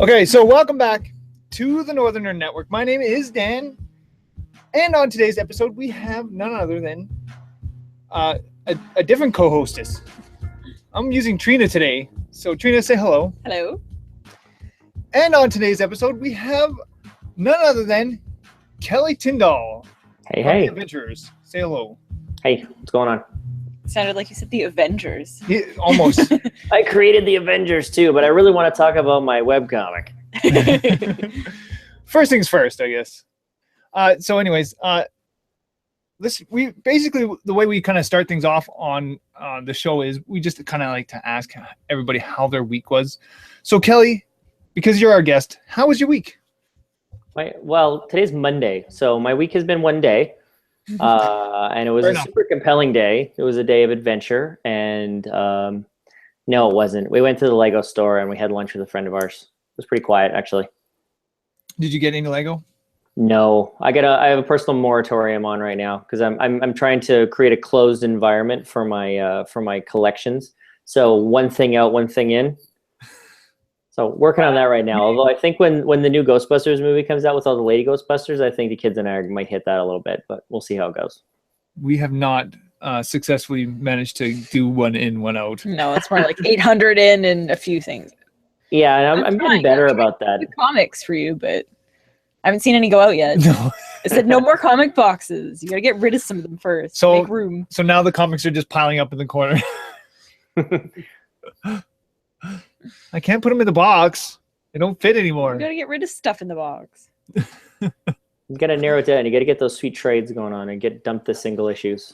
Okay, so welcome back to the Northern Nerd Network. My name is Dan, and on today's episode, we have none other than a different co-hostess. I'm using Trina today, so Trina, say hello. Hello. And on today's episode, we have none other than Kelly Tindall. Hey, hey. The Adventurers. Say hello. Hey, what's going on? Sounded like you said the Avengers. Yeah, almost. I created the Avengers too, but I really want to talk about my webcomic. First things first, I guess. So anyways, we basically, the way we kind of start things off on the show is we just kind of like to ask everybody how their week was. So Kelly, because you're our guest, how was your week? Well, today's Monday, so my week has been one day. And it was a super compelling day. It was a day of adventure, and no, it wasn't. We went to the Lego store and we had lunch with a friend of ours. It was pretty quiet, actually. Did you get any Lego? No, I have a personal moratorium on right now because I'm trying to create a closed environment for my collections. So one thing out, one thing in. So working on that right now. Although I think when the new Ghostbusters movie comes out with all the lady Ghostbusters, I think the kids and I might hit that a little bit, but we'll see how it goes. We have not successfully managed to do one in, one out. No, it's more like 800 in and a few things. Yeah, and I'm getting better about that. Comics for you, but I haven't seen any go out yet. No. It said no more comic boxes. You got to get rid of some of them first. So make room. So now the comics are just piling up in the corner. I can't put them in the box. They don't fit anymore. You got to get rid of stuff in the box. You got to narrow it down. You got to get those sweet trades going on and dump the single issues.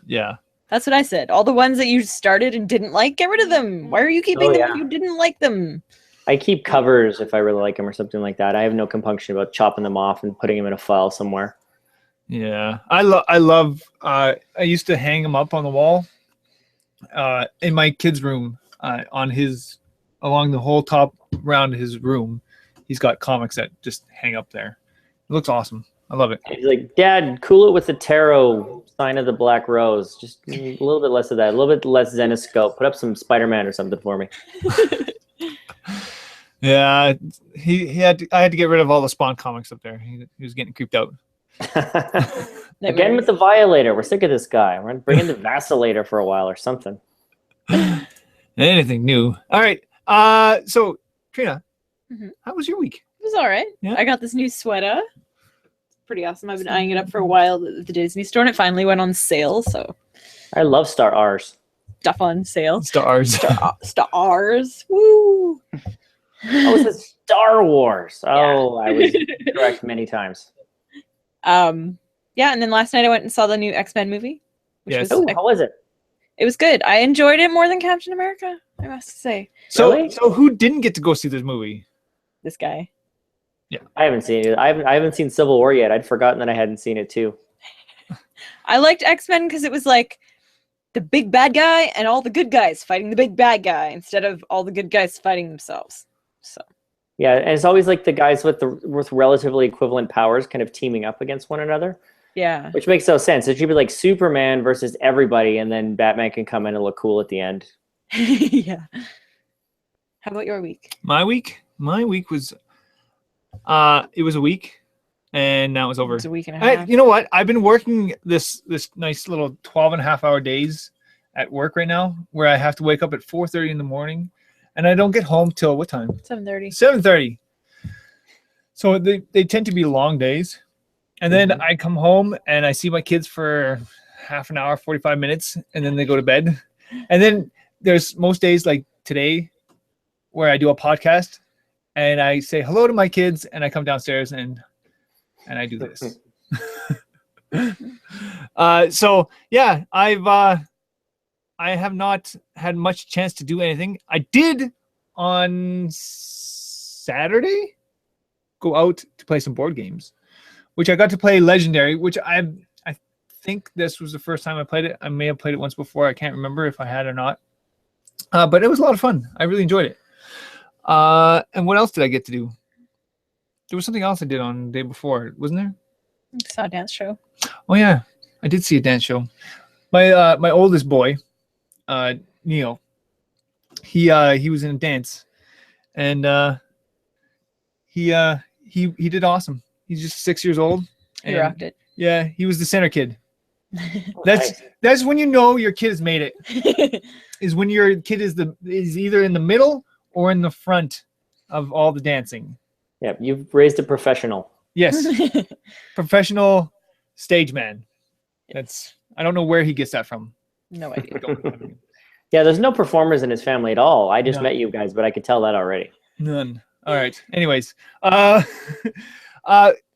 Yeah. That's what I said. All the ones that you started and didn't like, get rid of them. Why are you keeping them if you didn't like them? I keep covers if I really like them or something like that. I have no compunction about chopping them off and putting them in a file somewhere. Yeah. I love I used to hang them up on the wall in my kid's room along the whole top around his room. He's got comics that just hang up there. It looks awesome. I love it. He's like, Dad, cool it with the tarot sign of the Black Rose. Just a little bit less of that. A little bit less Zenoscope. Put up some Spider-Man or something for me. Yeah, I had to get rid of all the Spawn comics up there. He was getting creeped out. Again with the Violator. We're sick of this guy. We're bringing the Vacillator for a while or something. Anything new. All right. So Trina, how was your week? It was all right. Yeah. I got this new sweater. It's pretty awesome. I've been eyeing it up for a while at the Disney store, and it finally went on sale. So I love Star R's. Stuff on sale. Stars. Stars. Woo. Oh, it says Star Wars. Oh, yeah. I was correct many times. Yeah, and then last night I went and saw the new X-Men movie. Yes. How was it? It was good. I enjoyed it more than Captain America, I must say. So who didn't get to go see this movie? This guy. Yeah, I haven't seen it. I haven't seen Civil War yet. I'd forgotten that I hadn't seen it too. I liked X-Men because it was like the big bad guy and all the good guys fighting the big bad guy instead of all the good guys fighting themselves. So. Yeah, and it's always like the guys with relatively equivalent powers kind of teaming up against one another. Yeah. Which makes no sense. It should be like Superman versus everybody, and then Batman can come in and look cool at the end. Yeah. How about your week? My week was it was a week, and now it's over. It's a week and a half. You know what? I've been working this nice little 12.5-hour days at work right now, where I have to wake up at 4:30 in the morning, and I don't get home till what time? 7:30. 7:30. So they tend to be long days. And then I come home and I see my kids for half an hour, 45 minutes, and then they go to bed. And then there's most days like today where I do a podcast and I say hello to my kids and I come downstairs and I do this. So yeah, I have not had much chance to do anything. I did on Saturday go out to play some board games, which I got to play Legendary, which I think this was the first time I played it. I may have played it once before. I can't remember if I had or not. But it was a lot of fun. I really enjoyed it. And what else did I get to do? There was something else I did on the day before, wasn't there? I saw a dance show. Oh, yeah. I did see a dance show. My oldest boy, Neil, he was in a dance. And he did awesome. He's just 6 years old. He rocked it. Yeah, he was the center kid. Nice. That's when you know your kid has made it. Is when your kid is either in the middle or in the front of all the dancing. Yeah, you've raised a professional. Yes, professional stage man. I don't know where he gets that from. No idea. Yeah, there's no performers in his family at all. I just No. met you guys, but I could tell that already. None. All right. Anyways,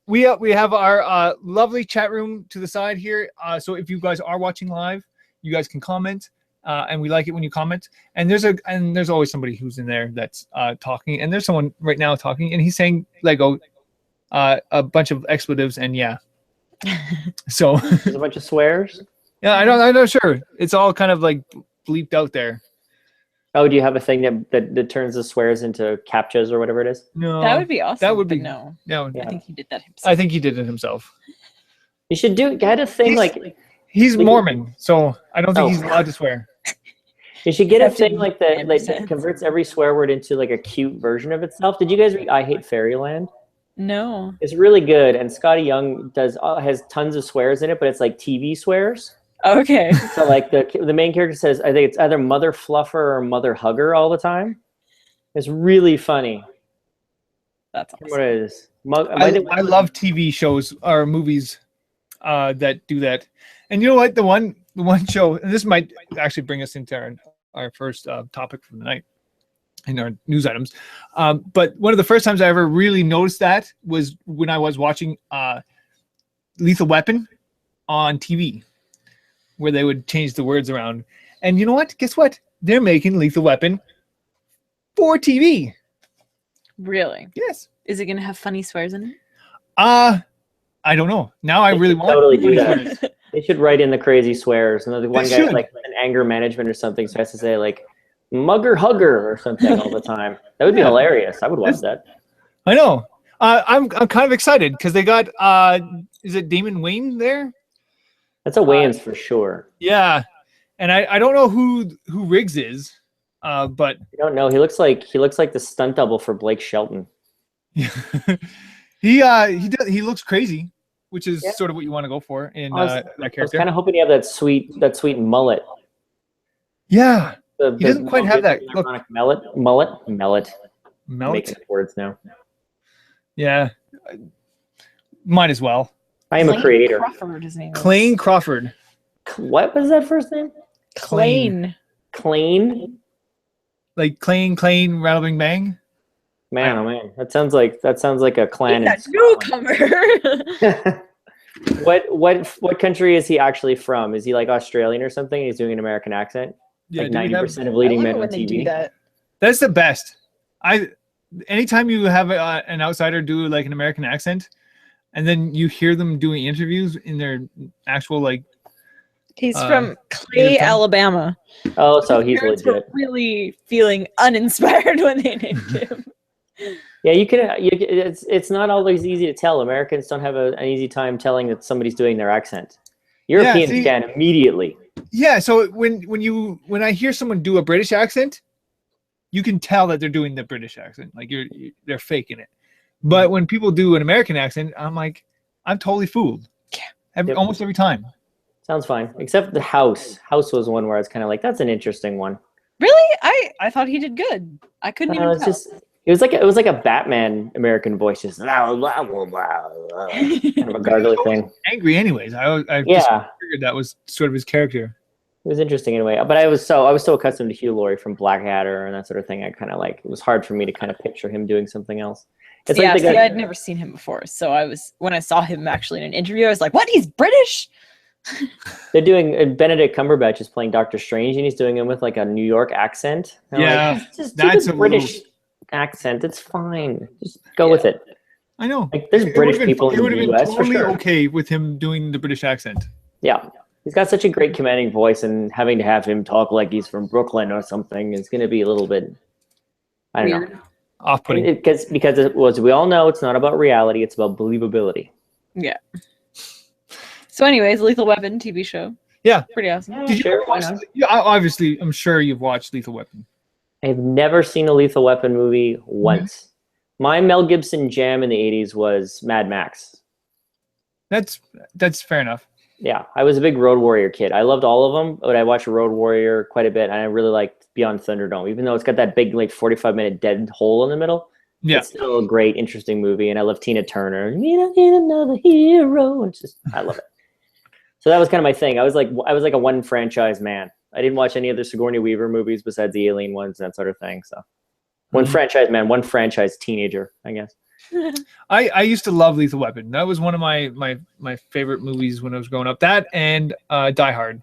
we have our lovely chat room to the side here. So if you guys are watching live, you guys can comment, and we like it when you comment. And there's always somebody who's in there that's talking. And there's someone right now talking, and he's saying Lego, a bunch of expletives, and yeah. So There's a bunch of swears. yeah, I'm not sure. It's all kind of like bleeped out there. Oh, do you have a thing that turns the swears into captchas or whatever it is? No, That would be awesome. That would but be no. no. Yeah. I think he did that himself. I think he did it himself. You should get a thing He's Like- Mormon, so I don't think Oh. he's allowed to swear. you should get a Except thing in like that Anderson. converts every swear word into like a cute version of itself. Did you guys read I Hate Fairyland? No. It's really good, and Scotty Young has tons of swears in it, but it's like TV swears. Okay. So like the main character says, I think it's either mother fluffer or mother hugger all the time. It's really funny. That's What awesome. it is. I love TV shows or movies that do that. And you know what? The one show, and this might actually bring us into our first topic for the night in our news items. But one of the first times I ever really noticed that was when I was watching Lethal Weapon on TV, where they would change the words around. And you know what? Guess what? They're making Lethal Weapon for TV. Really? Yes. Is it gonna have funny swears in it? I don't know. Now I They really should want totally do funny that. swears. They should write in the crazy swears. And the one They guy should. like an anger management or something, so he has to say like mugger hugger or something all the time. That would be Yeah. hilarious. I would watch that. I know. I'm kind of excited because they got is it Damon Wayne there? That's a Wayans for sure. Yeah, and I don't know who Riggs is, but I don't know. He looks like the stunt double for Blake Shelton. he looks crazy, which is Yeah. sort of what you want to go for in I was- that I was character. kind of hoping you have that sweet mullet. Yeah, The doesn't quite have that look. ironic mullet. Melt. Making up words now. Yeah, might as well. I am a Clayne creator. Crawford, his name is. Clayne Crawford. What was that first name? Clayne. Clayne. Like Clayne Rattling Bang. Man, oh man, that sounds like a clan. He's a newcomer. What country is he actually from? Is he like Australian or something? He's doing an American accent. Yeah, Like do we have- 90% of leading I men love on when they do TV. that. That's the best. Anytime you have an outsider do like an American accent, and then you hear them doing interviews in their actual like. He's from Clay, Native tongue. Alabama. Oh, so he's Parents were legit. really feeling uninspired when they named him. Yeah, you can. It's not always easy to tell. Americans don't have an easy time telling that somebody's doing their accent. Europeans see- can immediately. Yeah, so when I hear someone do a British accent, you can tell that they're doing the British accent, like they're faking it. But when people do an American accent, I'm like, I'm totally fooled. Yeah. Yep. Almost every time. Sounds fine. Except the house. House was one where I was kind of like, that's an interesting one. Really? I thought he did good. I couldn't even It's tell. just it was like a Batman American voice, just blah, blah, blah, blah, blah, kind of a gargly thing. Angry, anyways. I just Yeah, figured that was sort of his character. it was interesting in a way. But I was so accustomed to Hugh Laurie from Blackadder and that sort of thing. I kind of like, it was hard for me to kind of picture him doing something else. It's Yeah, like see, the guy, I'd never seen him before, so when I saw him actually in an interview, I was like, "What? He's British?" they're doing Benedict Cumberbatch is playing Doctor Strange, and he's doing him with like a New York accent. And I'm Yeah, like, just do that's the a British accent. It's fine. Just go with it. I know. Like there's It British would've been- people it in would the have been U.S. for totally sure. okay with him doing the British accent. Yeah, he's got such a great commanding voice, and having to have him talk like he's from Brooklyn or something is going to be a little bit. I don't know. Off-putting. Because as we all know, it's not about reality; it's about believability. Yeah. So, anyways, Lethal Weapon TV show. Yeah. Pretty awesome. Did you Sure, ever why watch? not? Yeah, obviously, I'm sure you've watched Lethal Weapon. I've never seen a Lethal Weapon movie once. My Mel Gibson jam in the 80s was Mad Max. That's fair enough. Yeah, I was a big Road Warrior kid. I loved all of them, but I watched Road Warrior quite a bit, and I really liked Beyond Thunderdome, even though it's got that big, like, 45-minute dead hole in the middle. Yeah. It's still a great, interesting movie, and I love Tina Turner. We don't need another hero. It's just, I love it. So that was kind of my thing. I was like a one franchise man. I didn't watch any other Sigourney Weaver movies besides the Alien ones and that sort of thing. So one franchise man, one franchise teenager, I guess. I used to love Lethal Weapon. That was one of my favorite movies when I was growing up. That and Die Hard.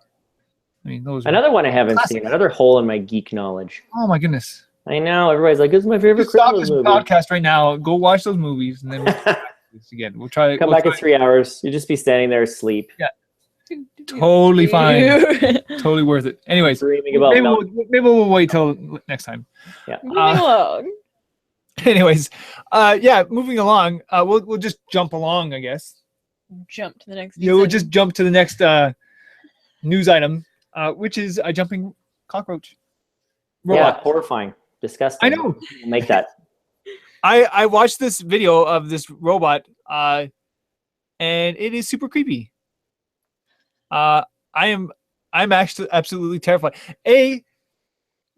I mean, those. Another one I haven't seen. Another hole in my geek knowledge. Oh my goodness! I know everybody's like, "This is my favorite Just stop Christmas this movie." podcast right now. Go watch those movies, and then we'll come back to this again. We'll try. Come back in 3 hours. You just be standing there asleep. Yeah. Totally fine. Totally worth it. Anyways, Dreaming about maybe we'll wait till next time. Yeah. Moving along. Anyways, moving along. We'll just jump along, I guess. Jump to the next. Yeah, we'll just jump to the next news item, which is a jumping cockroach robot. Yeah, horrifying, disgusting. I know. Make that. I watched this video of this robot, and it is super creepy. I'm actually absolutely terrified.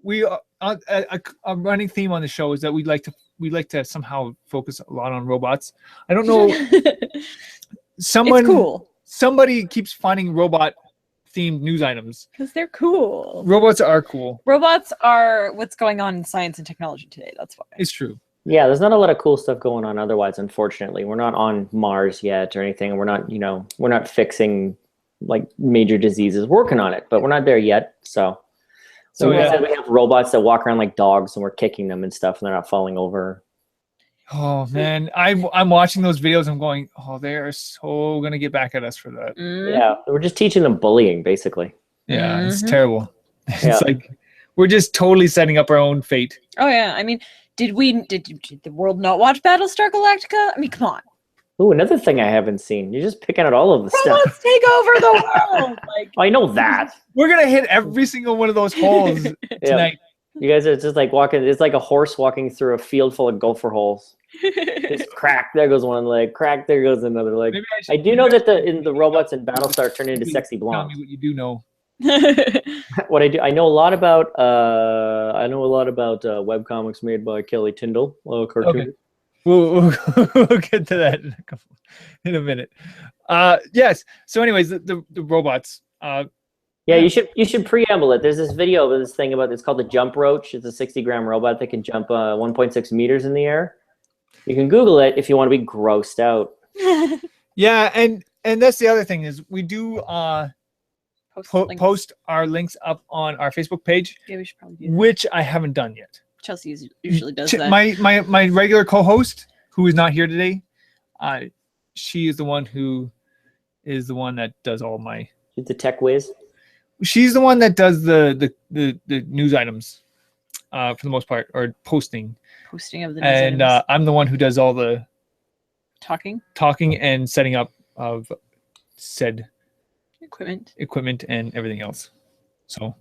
We are a running theme on the show is that we like to somehow focus a lot on robots. I don't know. It's cool. Somebody keeps finding robot themed news items Because they're cool. Robots are cool. Robots are what's going on in science and technology today. That's why. It's true. Yeah, there's not a lot of cool stuff going on otherwise, unfortunately. We're not on Mars yet or anything. We're not fixing like major diseases. We're working on it, but we're not there yet. So we have robots that walk around like dogs and we're kicking them and stuff and they're not falling over. Oh man, I'm watching those videos. I'm going, oh, they are so gonna get back at us for that. Yeah, we're just teaching them bullying, basically. Yeah, it's terrible. It's like we're just totally setting up our own fate. Oh yeah, I mean, did the world not watch Battlestar Galactica? I mean, come on. Ooh, another thing I haven't seen. You're just picking out all of the Robots stuff. take over the world. Like, I know that. We're gonna hit every single one of those holes tonight. You guys are just like walking. It's like a horse walking through a field full of gopher holes. Just crack. There goes one leg. Crack. There goes another leg. I do know that the robots in Battlestar turn into sexy Tell blondes. me what you do know. What I do, I know a lot about. Webcomics made by Kelly Tindall, cartoon. Okay. We'll get to that in a minute. Yes. So, anyways, the robots. Yeah, you should preamble it. There's this video of this thing about it's called the Jump Roach. It's a 60-gram robot that can jump 1.6 meters in the air. You can Google it if you want to be grossed out. Yeah, and that's the other thing is we do post our links up on our Facebook page. Yeah, we should probably do that. Which I haven't done yet. Chelsea usually does that. My regular co-host, who is not here today, she is the one that does all my. She's the tech whiz. She's the one that does the news items, for the most part, or posting Posting of the news and items. I'm the one who does all the talking and setting up of said equipment and everything else. So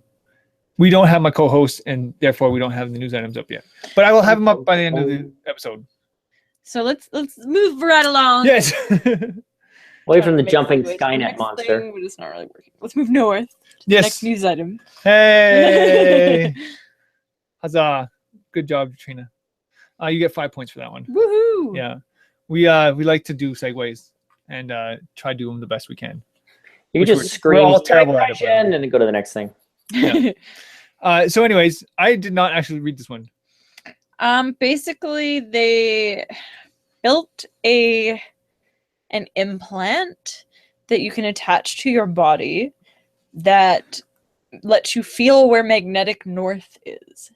we don't have my co-host, and therefore we don't have the news items up yet. But I will have them up by the end of the episode. So let's move right along. Yes. Away from the jumping Segues. Skynet Next monster. thing, but it's not really working. Let's move north. To the Yes. next news item. Hey. Huzzah. Good job, Trina. You get 5 points for that one. Woohoo! Yeah. We like to do segues and try to do them the best we can. You can just scream, we're all terrible at it, digression, and then go to the next thing. Yeah. So anyways, I did not actually read this one. Basically, they built an implant that you can attach to your body that lets you feel where magnetic north is.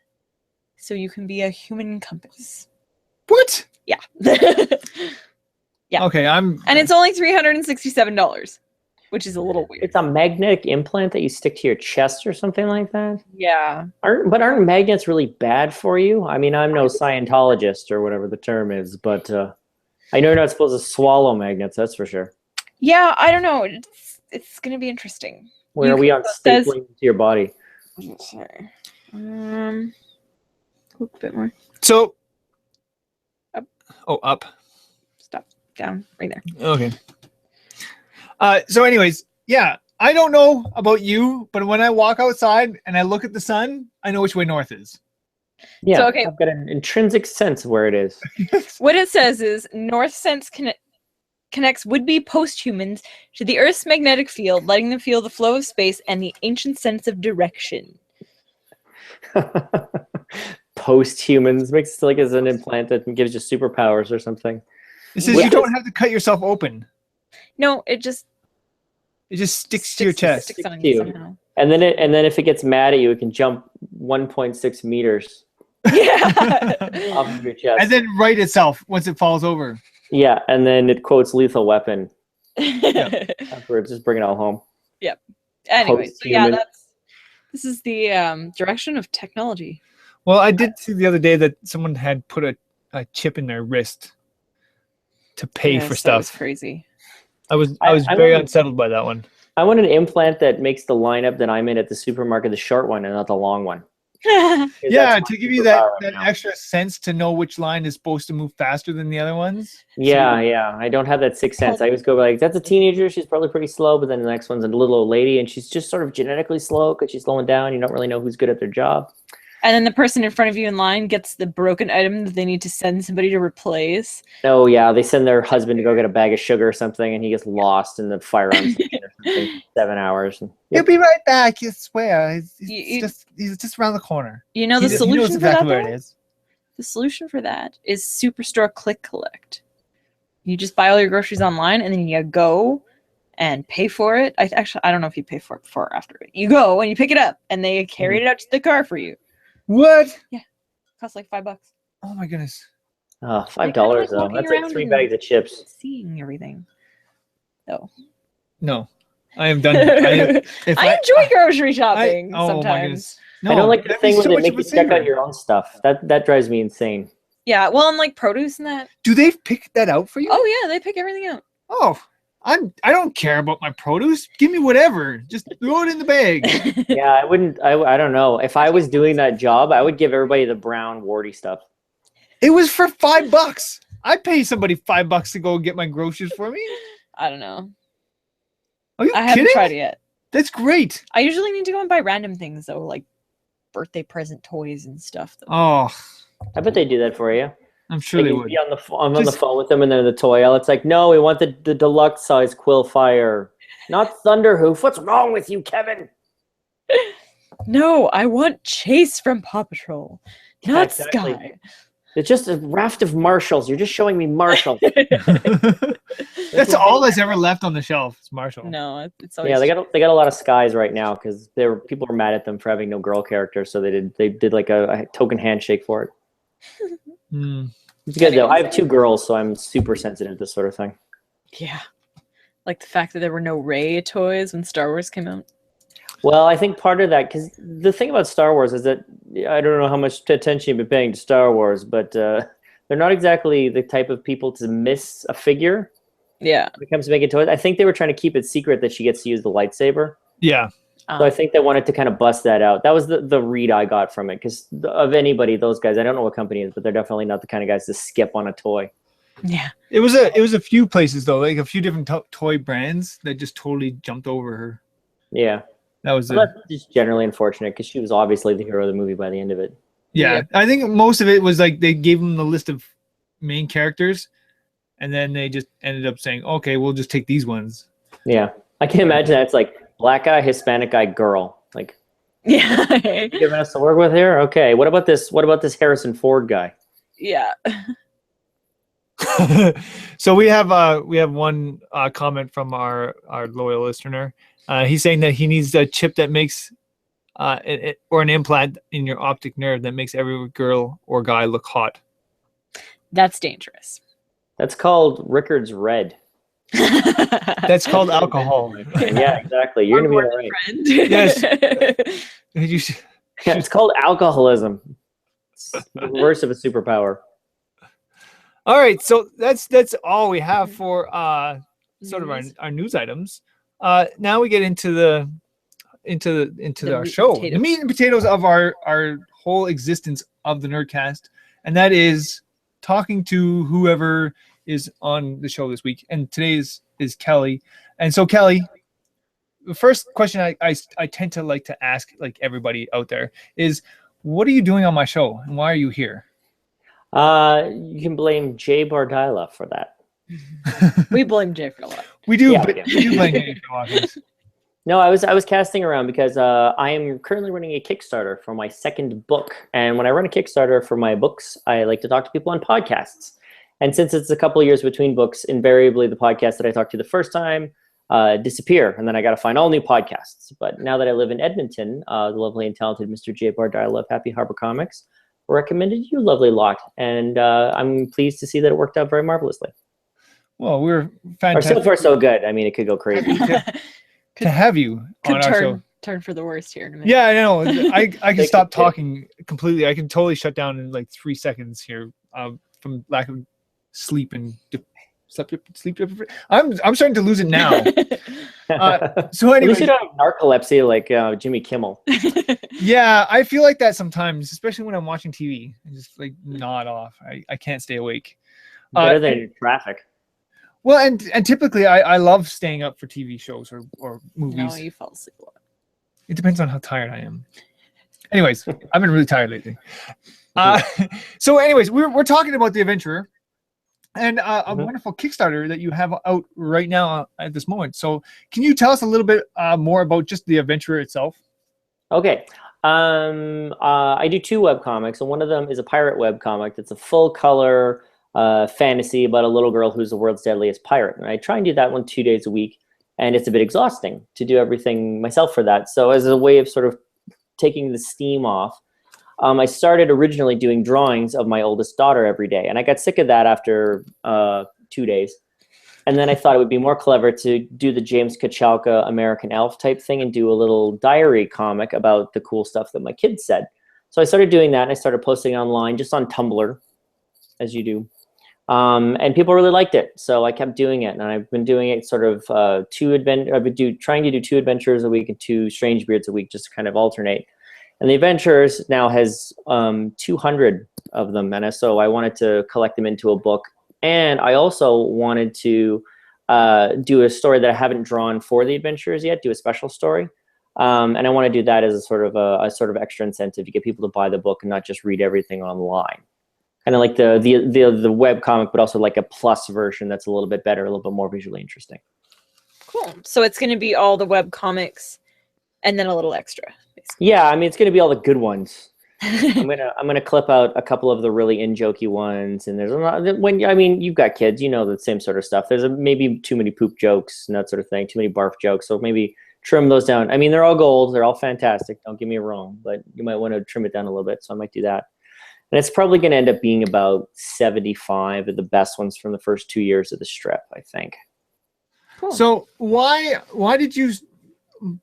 So you can be a human compass. What? Yeah. Yeah. Okay, And it's only $367, which is a little weird. It's a magnetic implant that you stick to your chest or something like that. Yeah. Aren't magnets really bad for you? I mean, I'm no Scientologist or whatever the term is, but I know you're not supposed to swallow magnets. That's for sure. Yeah, I don't know. It's gonna be interesting. Where are we on stapling to your body? Sorry. A bit more. So Oh, up. Stop. Down. Right there. Okay. So anyways, yeah, I don't know about you, but when I walk outside and I look at the sun, I know which way north is. Yeah, So, okay. I've got an intrinsic sense of where it is. What it says is North Sense connects would-be post-humans to the Earth's magnetic field, letting them feel the flow of space and the ancient sense of direction. Post-humans makes it like as an implant that gives you superpowers or something. It says you don't have to cut yourself open. No, it just sticks to your chest. Sticks on to you. somehow. And then if it gets mad at you, it can jump 1.6 meters Yeah. off of your chest. And then right itself once it falls over. Yeah, and then it quotes Lethal Weapon afterwards. Just bring it all home. Yep. Anyway, so yeah, Post-human. this is the direction of technology. Well, I did see the other day that someone had put a chip in their wrist to pay for That was stuff. crazy. I was I very wanted- unsettled by that one. I want an implant that makes the lineup that I'm in at the supermarket the short one and not the long one. 'Cause Yeah, that's my to give you that superpower right now. extra sense to know which line is supposed to move faster than the other ones. Yeah. I don't have that sixth sense. I always go like, that's a teenager. She's probably pretty slow. But then the next one's a little old lady, and she's just sort of genetically slow because she's slowing down. You don't really know who's good at their job. And then the person in front of you in line gets the broken item that they need to send somebody to replace. Oh, yeah. They send their husband to go get a bag of sugar or something, and he gets lost in the firearms section or something. 7 hours. And, He'll be right back. I swear. You- He's just around the corner. You know the He solution knows for exactly that? where though? it is. The solution for that is Superstore Click Collect. You just buy all your groceries online, and then you go and pay for it. I don't know if you pay for it before or after. You go and you pick it up, and they carry it out to the car for you. What? Costs like $5. Oh my goodness. oh, $5 like though. walking That's like around 3 and- bags of chips. Seeing everything. Oh, No, I am done. If I enjoy grocery shopping oh my sometimes. goodness. No, I don't like the that'd thing be where so they much make of you a check out saver. your own stuff. That drives me insane. Yeah, well, and like produce and that. Do they pick that out for you? Oh yeah, they pick everything out. Oh, I don't care about my produce. Give me whatever. Just throw it in the bag. Yeah, I wouldn't. I don't know. If I was doing that job, I would give everybody the brown warty stuff. It was for $5. I'd pay somebody $5 to go get my groceries for me. I don't know. Are you I haven't kidding? tried it yet. That's great. I usually need to go and buy random things though, like birthday present toys and stuff. Though. Oh, I bet they do that for you. I'm sure Like they you'd would. be on I'm on the Just- phone with them, and then the toy aisle. It's like, no, we want the deluxe size Quill Fire, not Thunderhoof. What's wrong with you, Kevin? No, I want Chase from Paw Patrol, Yeah, not exactly. Sky. It's just a raft of Marshalls. You're just showing me Marshalls. That's all that's ever left on the shelf. It's Marshall. No, it's always Yeah, they got a lot of Skies right now because people were mad at them for having no girl character, so they did like a token handshake for it. Hmm. It's good though. I have 2 girls, so I'm super sensitive to this sort of thing. Yeah, like the fact that there were no Rey toys when Star Wars came out. Well, I think part of that, because the thing about Star Wars is that I don't know how much attention you've been paying to Star Wars, but they're not exactly the type of people to miss a figure Yeah, when it comes to making toys. I think they were trying to keep it secret that she gets to use the lightsaber. Yeah. So I think they wanted to kind of bust that out. That was the read I got from it, because of anybody, those guys, I don't know what company it is, but they're definitely not the kind of guys to skip on a toy. yeah. It was a few places though, like a few different toy brands that just totally jumped over her. Yeah. That was Well, that's just generally unfortunate because she was obviously the hero of the movie by the end of it. yeah. Yep. I think most of it was like they gave them the list of main characters, and then they just ended up saying, "Okay, we'll just take these ones." Yeah. I can imagine that. It's like black guy, Hispanic guy, girl. Like, Yeah, you giving us to work with here? Okay. What about this Harrison Ford guy? yeah. So we have one comment from our loyal listener. He's saying that he needs a chip that makes or an implant in your optic nerve that makes every girl or guy look hot. That's dangerous. That's called Rickard's Red. That's called alcohol. Yeah, exactly. You're going to be all right. Friend. Yes. You should- Yeah, it's called alcoholism. It's the reverse of a superpower. All right, so that's all we have for sort of News. our news items. Now we get into our meat show, and the potatoes. meat and potatoes of our whole existence of the Nerdcast, and that is talking to whoever is on the show this week, and today is Kelly. And so Kelly, the first question I tend to like to ask like everybody out there is, what are you doing on my show and why are you here? You can blame Jay Bardila for that. We blame Jay for a lot. We do, Yeah, but we do blame Jay for a lot of things. No, I was casting around because I am currently running a Kickstarter for my second book. And when I run a Kickstarter for my books, I like to talk to people on podcasts. And since it's a couple of years between books, invariably the podcast that I talked to the first time disappear. And then I got to find all new podcasts. But now that I live in Edmonton, the lovely and talented Mr. Jay Bardila of Happy Harbor Comics recommended you, lovely lot. And I'm pleased to see that it worked out very marvelously. Well, we're Or fantastic. so far, so good. I mean, it could go crazy. To have you on our show. Turn for the worst here in a minute. Yeah, I know. I can Take stop it. talking completely. I can totally shut down in like 3 seconds here from lack of sleep and sleep. I'm starting to lose it now. So At anyway, least you don't have narcolepsy like Jimmy Kimmel. yeah, I feel like that sometimes, especially when I'm watching TV. I just like nod off. I can't stay awake. Better than traffic. Well, and typically I love staying up for TV shows or movies. No, you fall asleep a lot. It depends on how tired I am. Anyways, I've been really tired lately. So anyways, we're talking about The Adventurer and a wonderful Kickstarter that you have out right now at this moment. So can you tell us a little bit more about just The Adventurer itself? Okay. I do 2 webcomics, and one of them is a pirate webcomic that's a full color fantasy about a little girl who's the world's deadliest pirate. And I try and do that one 2 days a week, and it's a bit exhausting to do everything myself for that. So as a way of sort of taking the steam off, I started originally doing drawings of my oldest daughter every day, and I got sick of that after 2 days. And then I thought it would be more clever to do the James Kachalka American Elf type thing and do a little diary comic about the cool stuff that my kids said. So I started doing that, and I started posting online just on Tumblr, as you do. And people really liked it, so I kept doing it, and I've been doing it sort of I've been trying to do 2 adventures a week and 2 Strange Beards a week, just to kind of alternate. And the Adventures now has 200 of them, and so I wanted to collect them into a book. And I also wanted to do a story that I haven't drawn for the Adventures yet, do a special story. And I want to do that as a sort of extra incentive to get people to buy the book and not just read everything online. Kind of like the web comic, but also like a plus version that's a little bit better, a little bit more visually interesting. Cool. So it's going to be all the web comics and then a little extra. Basically. Yeah, I mean, it's going to be all the good ones. I'm gonna clip out a couple of the really in-jokey ones, and there's a lot. You've got kids, you know the same sort of stuff. There's maybe too many poop jokes and that sort of thing, too many barf jokes. So maybe trim those down. I mean, they're all gold, they're all fantastic. Don't get me wrong, but you might want to trim it down a little bit. So I might do that. And it's probably going to end up being about 75 of the best ones from the first 2 years of the strip, I think. Cool. So why did you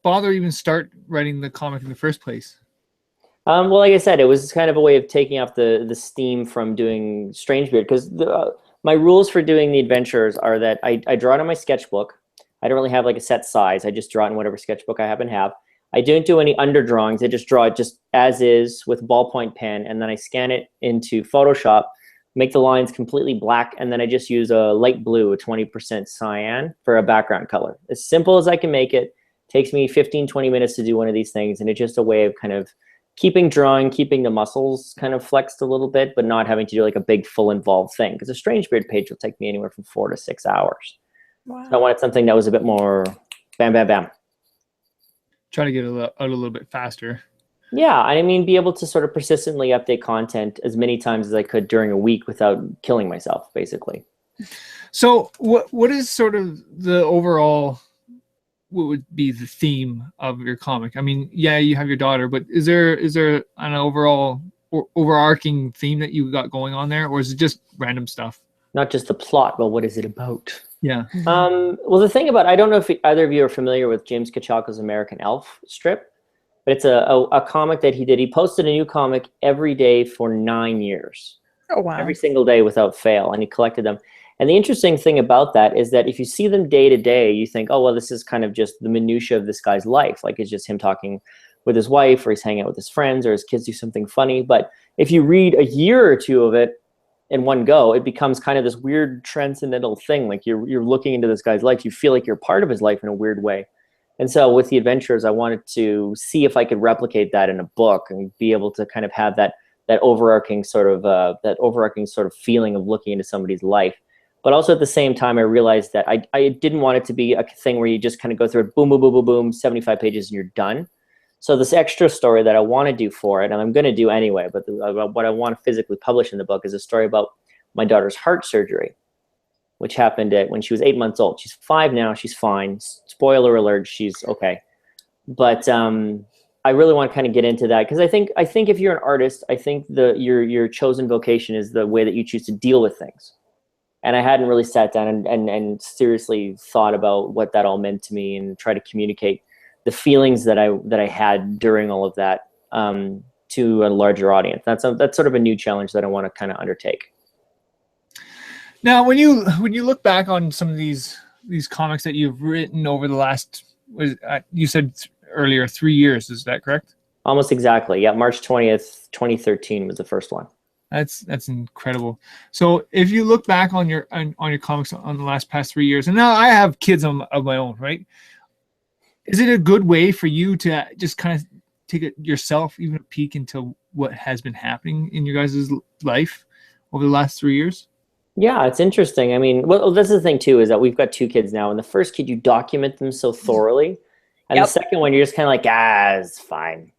bother even start writing the comic in the first place? Well, like I said, it was kind of a way of taking off the steam from doing Strangebeard, because my rules for doing the adventures are that I draw it on my sketchbook. I don't really have like a set size. I just draw it in whatever sketchbook I happen to have. I don't do any underdrawings. I just draw it just as is with ballpoint pen, and then I scan it into Photoshop, make the lines completely black, and then I just use a light blue, a 20% cyan for a background color. As simple as I can make it. Takes me 15, 20 minutes to do one of these things, and it's just a way of kind of keeping drawing, keeping the muscles kind of flexed a little bit, but not having to do like a big full involved thing, because a Strangebeard page will take me anywhere from 4 to 6 hours. Wow. So I wanted something that was a bit more bam, bam, bam. Trying to get it out a little bit faster. Yeah, I mean, be able to sort of persistently update content as many times as I could during a week without killing myself, basically. So what is sort of the overall, what would be the theme of your comic? I mean, yeah, you have your daughter, but is there an overall overarching theme that you got going on there, or is it just random stuff? Not just the plot, but what is it about? Yeah. Well, the thing about, I don't know if either of you are familiar with James Kachalka's American Elf strip, but it's a comic that he did. He posted a new comic every day for 9 years. Oh, wow. Every single day without fail, and he collected them. And the interesting thing about that is that if you see them day to day, you think, oh, well, this is kind of just the minutia of this guy's life. Like, it's just him talking with his wife, or he's hanging out with his friends, or his kids do something funny. But if you read a year or two of it, in one go, it becomes kind of this weird transcendental thing. Like you're looking into this guy's life. You feel like you're part of his life in a weird way. And so with the adventures, I wanted to see if I could replicate that in a book and be able to kind of have that overarching sort of feeling of looking into somebody's life. But also at the same time, I realized that I didn't want it to be a thing where you just kind of go through it, boom, boom, boom, boom, boom, 75 pages and you're done. So this extra story that I want to do for it, and I'm going to do anyway, but what I want to physically publish in the book is a story about my daughter's heart surgery, which happened when she was 8 months old. She's 5 now. She's fine. Spoiler alert, she's okay. But I really want to kind of get into that because I think if you're an artist, I think your chosen vocation is the way that you choose to deal with things. And I hadn't really sat down and seriously thought about what that all meant to me and try to communicate the feelings that I had during all of that to a larger audience. That's sort of a new challenge that I want to kind of undertake. Now, when you look back on some of these comics that you've written over the last, you said earlier, 3 years, is that correct? Almost exactly. Yeah, March 20th, 2013 was the first one. That's incredible. So if you look back on your comics on the past 3 years, and now I have kids of my own, right? Is it a good way for you to just kind of take it yourself, even a peek into what has been happening in your guys' life over the last 3 years? Yeah, it's interesting. I mean, well, that's the thing too, is that we've got 2 kids now, and the first kid, you document them so thoroughly. And the second one, you're just kind of like, it's fine.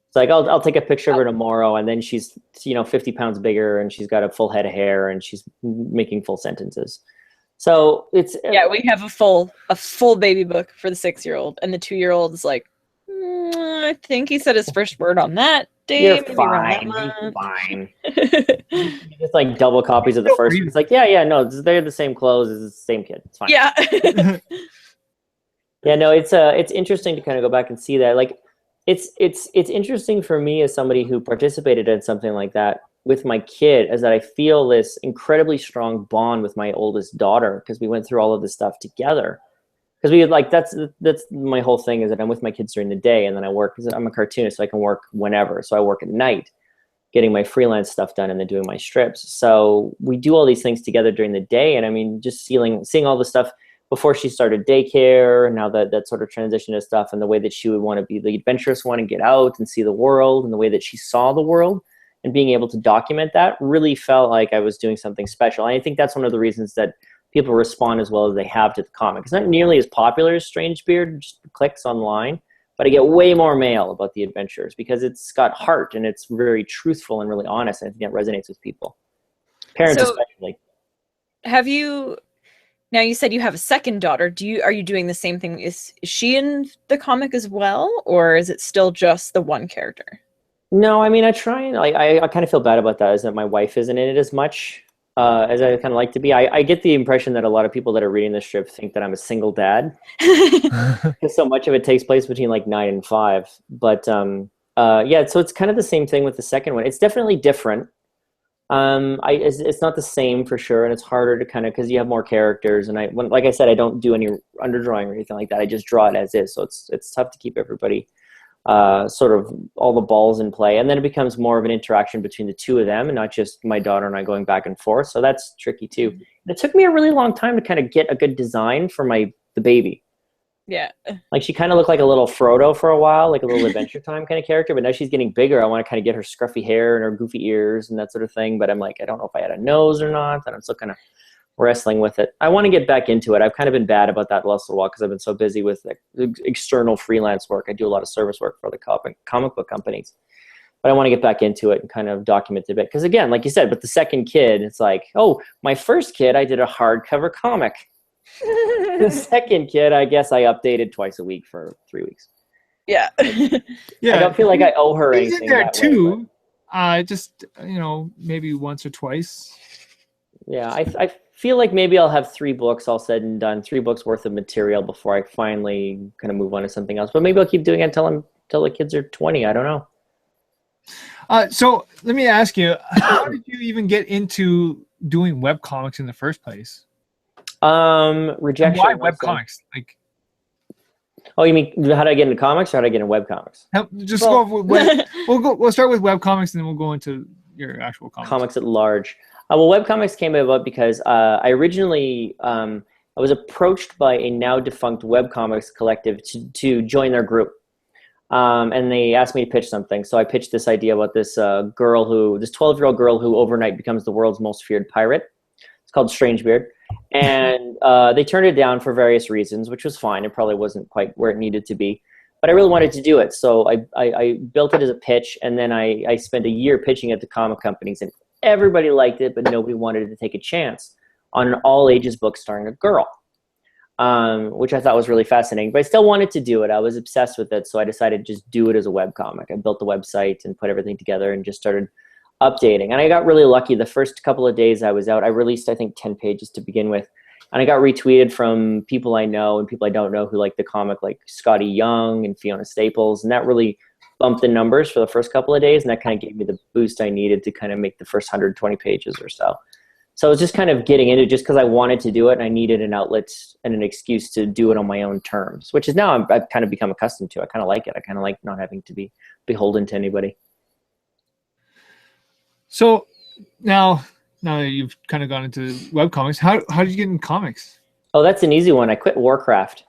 It's like, I'll take a picture of her tomorrow, and then she's 50 pounds bigger, and she's got a full head of hair, and she's making full sentences. So it's we have a full baby book for the 6-year-old, and the 2-year-old is like, I think he said his first word on that day. You're fine. You're fine. It's like double copies of the first. It's like, no, they're the same clothes as the same kid. It's fine. Yeah. Yeah, no, it's interesting to kind of go back and see that. Like, it's interesting for me as somebody who participated in something like that with my kid, is that I feel this incredibly strong bond with my oldest daughter because we went through all of this stuff together. Because we like that's my whole thing, is that I'm with my kids during the day, and then I work, because I'm a cartoonist, so I can work whenever. So I work at night, getting my freelance stuff done and then doing my strips. So we do all these things together during the day, and I mean, just seeing all the stuff before she started daycare, now that sort of transition to stuff, and the way that she would want to be the adventurous one and get out and see the world, and the way that she saw the world, and being able to document that really felt like I was doing something special. And I think that's one of the reasons that people respond as well as they have to the comic. It's not nearly as popular as Strange Beard, just clicks online, but I get way more mail about the adventures because it's got heart and it's very truthful and really honest. And I think that resonates with people, parents especially. Now you said you have a second daughter. Are you doing the same thing? Is she in the comic as well, or is it still just the one character? No, I mean, I try and I kind of feel bad about that, is that my wife isn't in it as much as I kind of like to be. I get the impression that a lot of people that are reading this strip think that I'm a single dad, because so much of it takes place between like 9 and 5. But yeah, so it's kind of the same thing with the second one. It's definitely different. It's not the same for sure, and it's harder to kind of, because you have more characters, and like I said, I don't do any underdrawing or anything like that. I just draw it as is, so it's tough to keep everybody sort of all the balls in play, and then it becomes more of an interaction between the two of them, and not just my daughter and I going back and forth. So that's tricky too. And it took me a really long time to kind of get a good design for the baby. Yeah. Like, she kind of looked like a little Frodo for a while, like a little Adventure Time kind of character, but now she's getting bigger. I want to kind of get her scruffy hair and her goofy ears and that sort of thing. But I'm like, I don't know if I had a nose or not, and I'm still kind of wrestling with it. I want to get back into it. I've kind of been bad about that last little while because I've been so busy with like external freelance work. I do a lot of service work for the comic book companies. But I want to get back into it and kind of document it a bit. Because again, like you said, with the second kid, it's like, oh, my first kid, I did a hardcover comic. The second kid, I guess I updated twice a week for 3 weeks. Yeah. Yeah. I don't feel like I owe her He's anything. in there that too. Way, just maybe once or twice. yeah, I feel like maybe I'll have 3 books all said and done, 3 books worth of material before I finally kind of move on to something else. But maybe I'll keep doing it until the kids are 20. I don't know. So let me ask you, how did you even get into doing webcomics in the first place? Rejection. And why webcomics? Like, oh, you mean how did I get into comics, or how did I get into webcomics? We'll start with webcomics, and then we'll go into your actual comics. Comics at large. Well, webcomics came about because I originally I was approached by a now defunct webcomics collective to join their group. And they asked me to pitch something. So I pitched this idea about this 12-year-old girl who overnight becomes the world's most feared pirate. It's called Strangebeard. And they turned it down for various reasons, which was fine. It probably wasn't quite where it needed to be. But I really wanted to do it. So I built it as a pitch, and then I spent a year pitching it to comic companies. And everybody liked it, but nobody wanted to take a chance on an all-ages book starring a girl. Which I thought was really fascinating, but I still wanted to do it. I was obsessed with it, so I decided to just do it as a webcomic. I built the website and put everything together and just started updating. And I got really lucky. The first couple of days I was out, I released, I think, 10 pages to begin with. And I got retweeted from people I know and people I don't know who like the comic, like Scotty Young and Fiona Staples. And that really bumped the numbers for the first couple of days. And that kind of gave me the boost I needed to kind of make the first 120 pages or so. So I was just kind of getting into it just because I wanted to do it and I needed an outlet and an excuse to do it on my own terms, which is now I've kind of become accustomed to. I kind of like it. I kind of like not having to be beholden to anybody. So now that you've kind of gone into webcomics, how did you get in comics? Oh, that's an easy one. I quit Warcraft.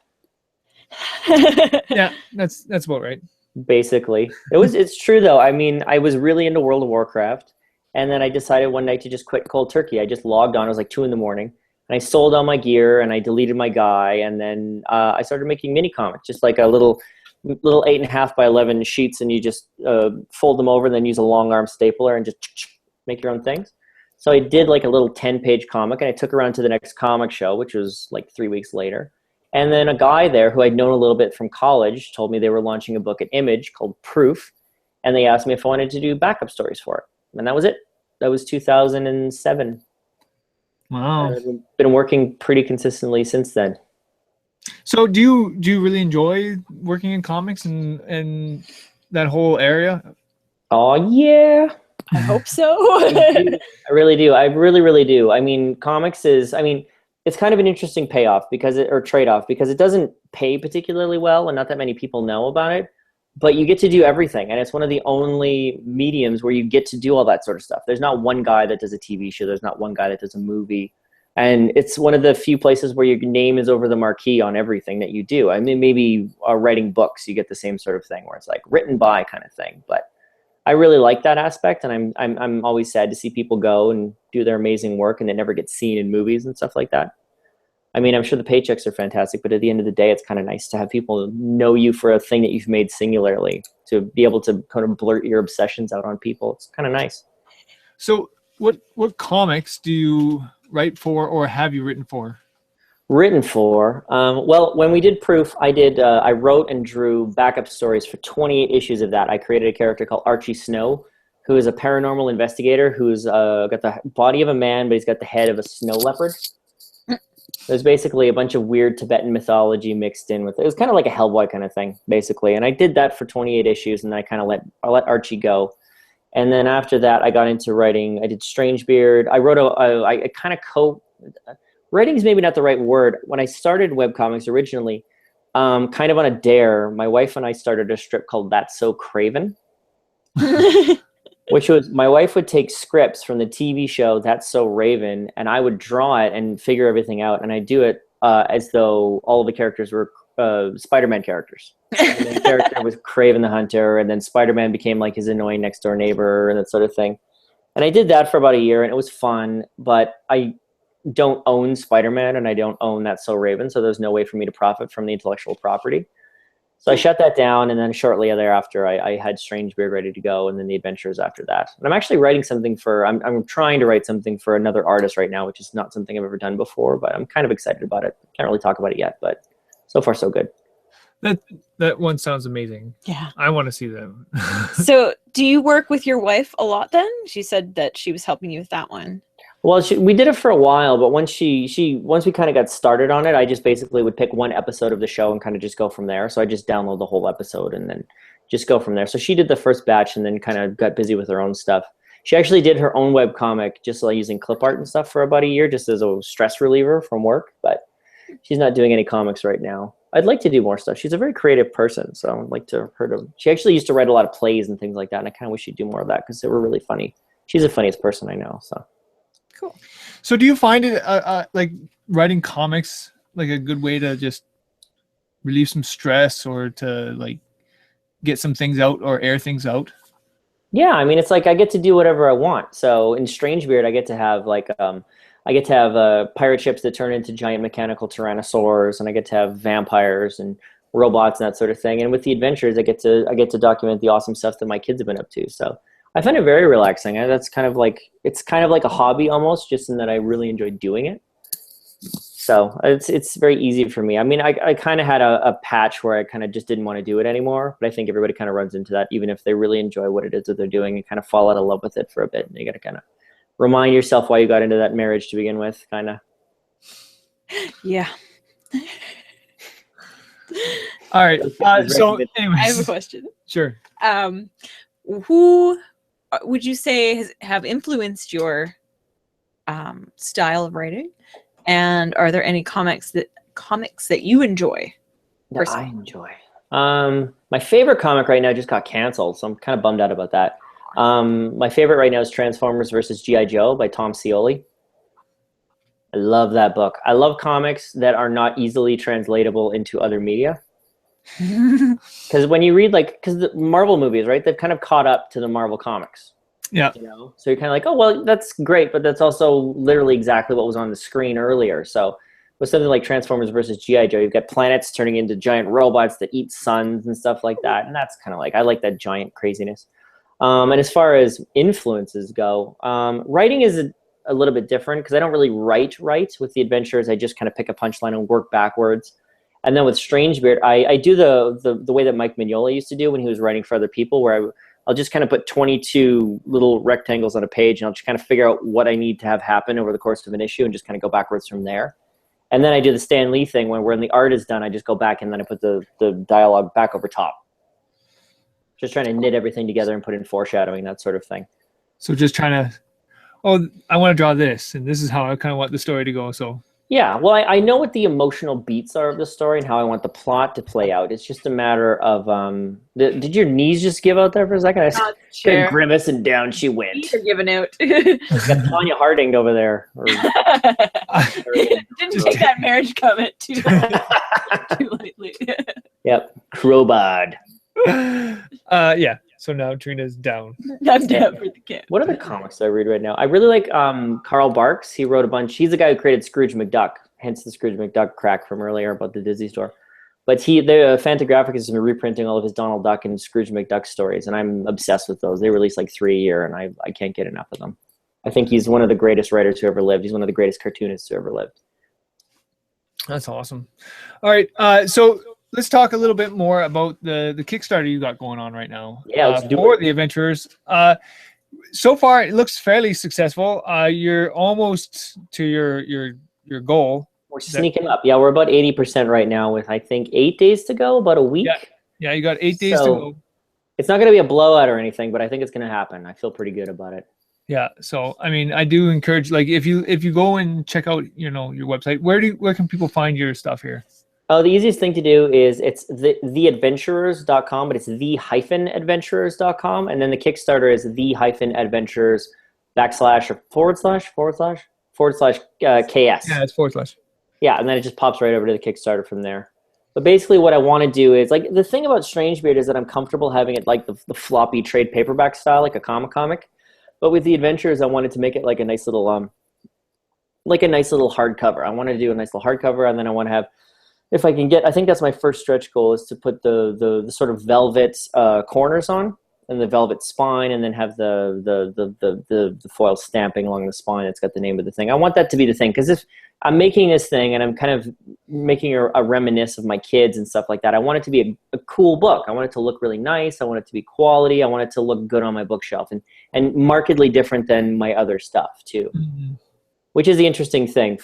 Yeah, that's about right. Basically. It's true though. I mean, I was really into World of Warcraft. And then I decided one night to just quit cold turkey. I just logged on. It was like 2 a.m. and I sold all my gear and I deleted my guy. And then I started making mini comics, just like a little 8.5 by 11 sheets, and you just fold them over and then use a long arm stapler and just make your own things. So I did like a little 10-page comic, and I took around to the next comic show, which was like 3 weeks later. And then a guy there who I'd known a little bit from college told me they were launching a book at Image called Proof, and they asked me if I wanted to do backup stories for it. And that was it. That was 2007. Wow. I've been working pretty consistently since then. So do you really enjoy working in comics and that whole area? Oh, yeah. I hope so. I really do. I really, really do. I mean, comics is, it's kind of an interesting payoff or trade-off because it doesn't pay particularly well and not that many people know about it. But you get to do everything, and it's one of the only mediums where you get to do all that sort of stuff. There's not one guy that does a TV show. There's not one guy that does a movie. And it's one of the few places where your name is over the marquee on everything that you do. I mean, maybe writing books, you get the same sort of thing where it's like written by kind of thing. But I really like that aspect, and I'm always sad to see people go and do their amazing work and they never get seen in movies and stuff like that. I mean, I'm sure the paychecks are fantastic, but at the end of the day, it's kind of nice to have people know you for a thing that you've made singularly, to be able to kind of blurt your obsessions out on people. It's kind of nice. So what comics do you write for, or have you written for? Written for? Well, when we did Proof, I wrote and drew backup stories for 28 issues of that. I created a character called Archie Snow, who is a paranormal investigator who's got the body of a man, but he's got the head of a snow leopard. There's basically a bunch of weird Tibetan mythology mixed in with it. It was kind of like a Hellboy kind of thing, basically. And I did that for 28 issues, and then I kind of let Archie go. And then after that, I got into writing. I did Strangebeard. I wrote writing is maybe not the right word. When I started webcomics originally, kind of on a dare, my wife and I started a strip called That's So Craven. Which was, my wife would take scripts from the TV show That's So Raven, and I would draw it and figure everything out, and I'd do it as though all of the characters were Spider-Man characters. And the character was Kraven the Hunter, and then Spider-Man became like his annoying next-door neighbor and that sort of thing. And I did that for about a year, and it was fun, but I don't own Spider-Man, and I don't own That's So Raven, so there's no way for me to profit from the intellectual property. So I shut that down, and then shortly thereafter, I had Strangebeard ready to go, and then the adventures after that. And I'm actually writing something I'm trying to write something for another artist right now, which is not something I've ever done before, but I'm kind of excited about it. Can't really talk about it yet, but so far so good. That one sounds amazing. Yeah. I want to see them. So do you work with your wife a lot then? She said that she was helping you with that one. Well, we did it for a while, but once we kind of got started on it, I just basically would pick one episode of the show and kind of just go from there. So I just download the whole episode and then just go from there. So she did the first batch and then kind of got busy with her own stuff. She actually did her own webcomic just like using clip art and stuff for about a year, just as a stress reliever from work. But she's not doing any comics right now. I'd like to do more stuff. She's a very creative person, so I'd like to her to. She actually used to write a lot of plays and things like that, and I kind of wish she'd do more of that because they were really funny. She's the funniest person I know. So. Cool. So do you find it like writing comics like a good way to just relieve some stress or to like get some things out or air things out? Yeah, I mean, it's like I get to do whatever I want. So in Strangebeard, I get to have pirate ships that turn into giant mechanical tyrannosaurs, and I get to have vampires and robots and that sort of thing. And with the adventures, I get to document the awesome stuff that my kids have been up to. So I find it very relaxing. That's kind of like a hobby almost, just in that I really enjoy doing it. So it's very easy for me. I mean, I kind of had a patch where I kind of just didn't want to do it anymore, but I think everybody kind of runs into that. Even if they really enjoy what it is that they're doing and kind of fall out of love with it for a bit, and you got to kind of remind yourself why you got into that marriage to begin with, kind of. Yeah. All right. So anyways. I have a question. Sure. Who would you say have influenced your style of writing? And are there any comics that you enjoy? That I enjoy. My favorite comic right now just got canceled, so I'm kind of bummed out about that. My favorite right now is Transformers versus G.I. Joe by Tom Scioli. I love that book. I love comics that are not easily translatable into other media. Because when you read, because the Marvel movies, right, they've kind of caught up to the Marvel comics. Yeah. You know, so you're kind of like, oh, well, that's great, but that's also literally exactly what was on the screen earlier. So with something like Transformers versus G.I. Joe, you've got planets turning into giant robots that eat suns and stuff like that. And that's kind of like, I like that giant craziness. And as far as influences go, writing is a little bit different because I don't really write with the adventures. I just kind of pick a punchline and work backwards. And then with Strangebeard, I do the way that Mike Mignola used to do when he was writing for other people, where I'll just kind of put 22 little rectangles on a page, and I'll just kind of figure out what I need to have happen over the course of an issue and just kind of go backwards from there. And then I do the Stan Lee thing when the art is done, I just go back and then I put the dialogue back over top. Just trying to knit everything together and put in foreshadowing, that sort of thing. So just trying to, I want to draw this, and this is how I kind of want the story to go. So yeah, well, I know what the emotional beats are of the story and how I want the plot to play out. It's just a matter of, did your knees just give out there for a second? I got a grimace and down she went. You're giving out. Got Tanya Harding over there. Didn't take that marriage comment too lightly. Yep, crowbard. Yeah. So now Trina's down. I'm down for the kid. What other comics do I read right now? I really like Carl Barks. He wrote a bunch. He's the guy who created Scrooge McDuck, hence the Scrooge McDuck crack from earlier about the Disney store. But the Fantagraphics has been reprinting all of his Donald Duck and Scrooge McDuck stories, and I'm obsessed with those. They release like 3 a year, and I can't get enough of them. I think he's one of the greatest writers who ever lived. He's one of the greatest cartoonists who ever lived. That's awesome. All right. So let's talk a little bit more about the Kickstarter you got going on right now. Yeah, let's do for it. the adventurers. So far, it looks fairly successful. You're almost to your goal. We're sneaking up. Yeah, we're about 80% right now with, I think, 8 days to go, about a week. Yeah, you got 8 days to go. It's not going to be a blowout or anything, but I think it's going to happen. I feel pretty good about it. Yeah, so I mean, I do encourage, like, if you go and check out, your website, where can people find your stuff here? Oh, the easiest thing to do is it's theadventurers.com, but it's the-adventurers.com, and then the Kickstarter is the-adventurers //KS. Yeah, it's /. Yeah, and then it just pops right over to the Kickstarter from there. But basically what I want to do is, like, the thing about Strangebeard is that I'm comfortable having it like the floppy trade paperback style, like a comic. But with the adventures, I wanted to make it like a nice little hardcover. I want to do a nice little hardcover, and then I want to have, if I can get, I think that's my first stretch goal, is to put the sort of velvet corners on, and the velvet spine, and then have the foil stamping along the spine. It's got the name of the thing. I want that to be the thing, because if I'm making this thing and I'm kind of making a reminisce of my kids and stuff like that, I want it to be a cool book. I want it to look really nice. I want it to be quality. I want it to look good on my bookshelf, and markedly different than my other stuff too. Mm-hmm. Which is the interesting thing,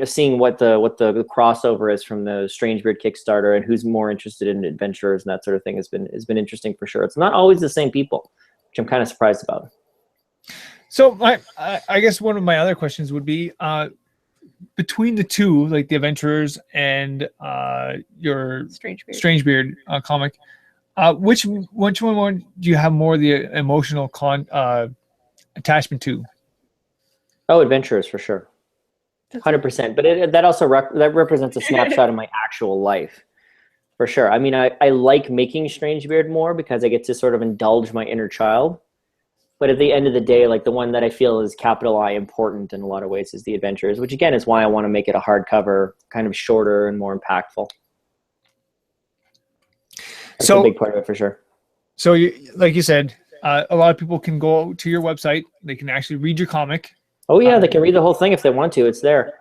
seeing what the crossover is from the Strangebeard Kickstarter and who's more interested in adventurers and that sort of thing has been interesting for sure. It's not always the same people, which I'm kind of surprised about. So I guess one of my other questions would be, between the two, like the adventurers and your Strangebeard comic, which one do you have more of the emotional attachment to? Oh, adventurers for sure. 100%. But that also that represents a snapshot of my actual life. For sure. I mean, I like making Strangebeard more because I get to sort of indulge my inner child. But at the end of the day, like the one that I feel is capital I important in a lot of ways is the Adventures, which again is why I want to make it a hardcover, kind of shorter and more impactful. That's a big part of it for sure. So, like you said, a lot of people can go to your website. They can actually read your comic. Oh yeah, they can read the whole thing if they want to. It's there.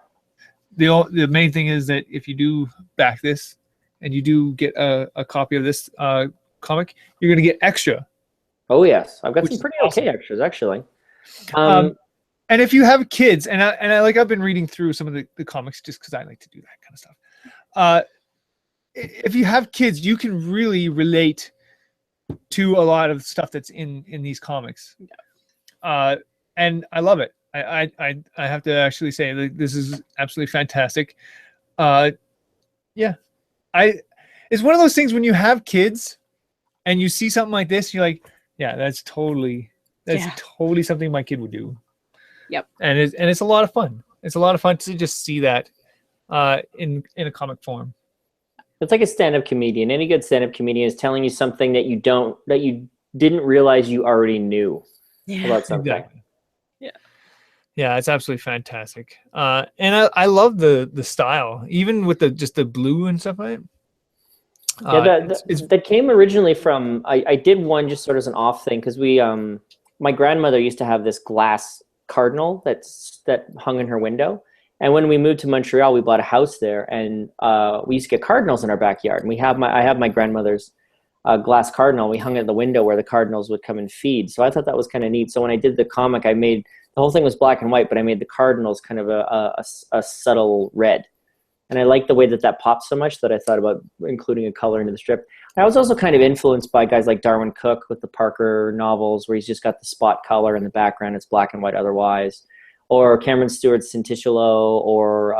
The main thing is that if you do back this and you do get a copy of this comic, you're going to get extra. Oh yes, I've got some pretty okay extras actually. And if you have kids, and I've been reading through some of the comics just because I like to do that kind of stuff. If you have kids, you can really relate to a lot of stuff that's in these comics. And I love it. I have to actually say that this is absolutely fantastic. It's one of those things when you have kids and you see something like this, you're like, yeah, that's totally something my kid would do. Yep. And it's a lot of fun. It's a lot of fun to just see that in a comic form. It's like a stand-up comedian. Any good stand-up comedian is telling you something that you didn't realize you already knew about something. Exactly. Yeah, it's absolutely fantastic. And I love the style, even with just the blue and stuff like it. That came originally from I did one just sort of as an off thing because my grandmother used to have this glass cardinal that hung in her window. And when we moved to Montreal, we bought a house there, and we used to get cardinals in our backyard. And I have my grandmother's glass cardinal. We hung it at the window where the cardinals would come and feed. So I thought that was kind of neat. So when I did the comic, I made the whole thing was black and white, but I made the cardinals kind of a subtle red. And I liked the way that popped so much that I thought about including a color into the strip. I was also kind of influenced by guys like Darwin Cook with the Parker novels, where he's just got the spot color in the background. It's black and white otherwise. Or Cameron Stewart's Centishulo, or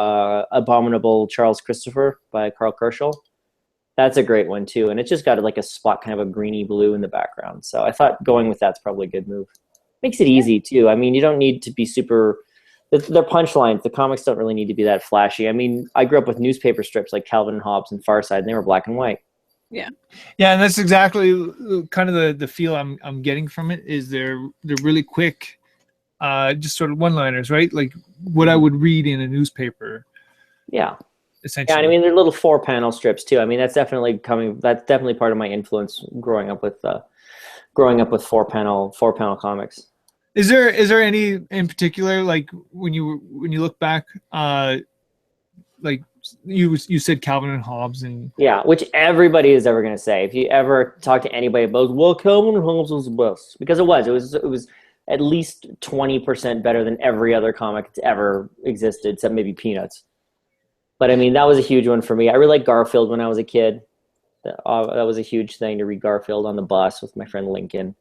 Abominable Charles Christopher by Carl Kerschel. That's a great one too. And it's just got like a spot, kind of a greeny blue in the background. So I thought going with that's probably a good move. Makes it easy too. I mean, you don't need to be super... They're punchlines. The comics don't really need to be that flashy. I mean, I grew up with newspaper strips like Calvin and Hobbes and Far Side, and they were black and white. Yeah. Yeah, and that's exactly kind of the feel I'm getting from it. Is they're really quick, just sort of one-liners, right? Like what I would read in a newspaper. Yeah. Essentially. Yeah, I mean, they're little 4-panel strips too. I mean, that's definitely part of my influence growing up with 4-panel comics. Is there any in particular, like when you look back, like you said Calvin and Hobbes, and which everybody is ever going to say. If you ever talk to anybody about, well, Calvin and Hobbes was the best, because it was at least 20% better than every other comic that's ever existed, except maybe Peanuts. But I mean, that was a huge one for me. I really liked Garfield when I was a kid. That was a huge thing to read Garfield on the bus with my friend Lincoln.